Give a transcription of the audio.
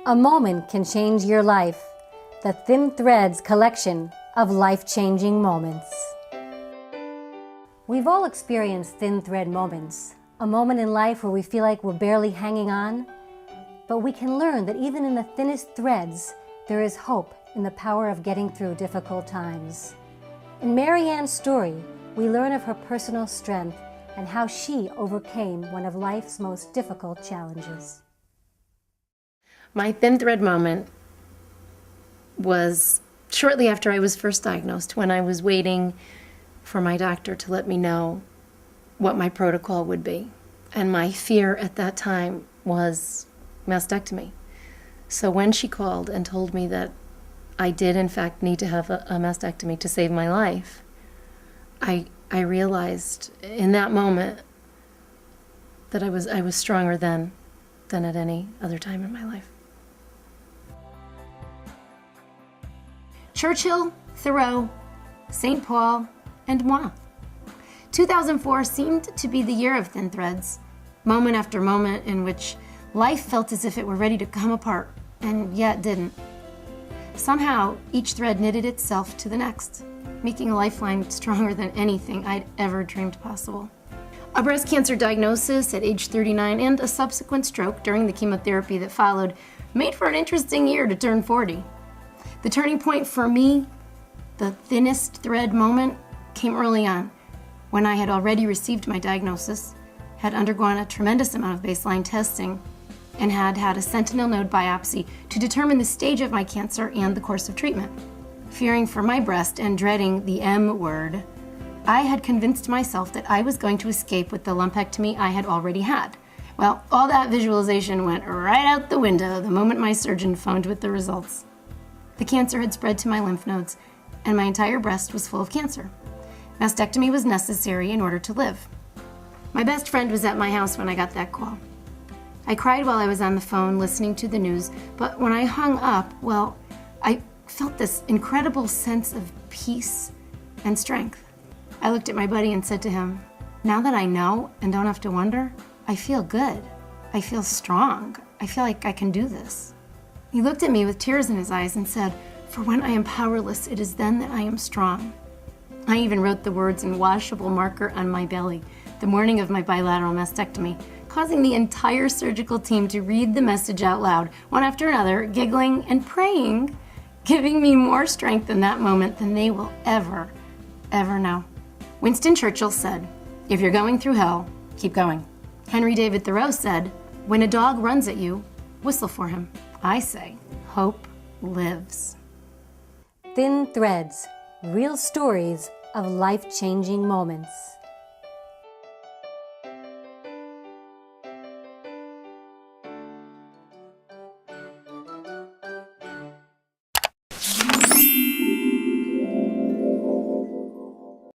A moment can change your life. The Thin Threads collection of life-changing moments. We've all experienced thin thread moments, a moment in life where we feel like we're barely hanging on. But we can learn that even in the thinnest threads, there is hope in the power of getting through difficult times. In Mary Ann's story, we learn of her personal strength and how she overcame one of life's most difficult challenges. My thin thread moment was shortly after I was first diagnosed, when I was waiting for my doctor to let me know what my protocol would be. And my fear at that time was mastectomy. So when she called and told me that I did in fact need to have a mastectomy to save my life, I realized in that moment that I was stronger than at any other time in my life. Churchill, Thoreau, St. Paul, and moi. 2004 seemed to be the year of thin threads, moment after moment in which life felt as if it were ready to come apart, and yet didn't. Somehow, each thread knitted itself to the next, making a lifeline stronger than anything I'd ever dreamed possible. A breast cancer diagnosis at age 39 and a subsequent stroke during the chemotherapy that followed made for an interesting year to turn 40. The turning point for me, the thinnest thread moment, came early on, when I had already received my diagnosis, had undergone a tremendous amount of baseline testing, and had had a sentinel node biopsy to determine the stage of my cancer and the course of treatment. Fearing for my breast and dreading the M word, I had convinced myself that I was going to escape with the lumpectomy I had already had. Well, all that visualization went right out the window the moment my surgeon phoned with the results. The cancer had spread to my lymph nodes, and my entire breast was full of cancer. Mastectomy was necessary in order to live. My best friend was at my house when I got that call. I cried while I was on the phone listening to the news, but when I hung up, well, I felt this incredible sense of peace and strength. I looked at my buddy and said to him, "Now that I know and don't have to wonder, I feel good. I feel strong. I feel like I can do this." He looked at me with tears in his eyes and said, "For when I am powerless, it is then that I am strong." I even wrote the words in washable marker on my belly the morning of my bilateral mastectomy, causing the entire surgical team to read the message out loud, one after another, giggling and praying, giving me more strength in that moment than they will ever know. Winston Churchill said, "If you're going through hell, keep going." Henry David Thoreau said, "When a dog runs at you, whistle for him." I say, hope lives. Thin Threads, real stories of life-changing moments.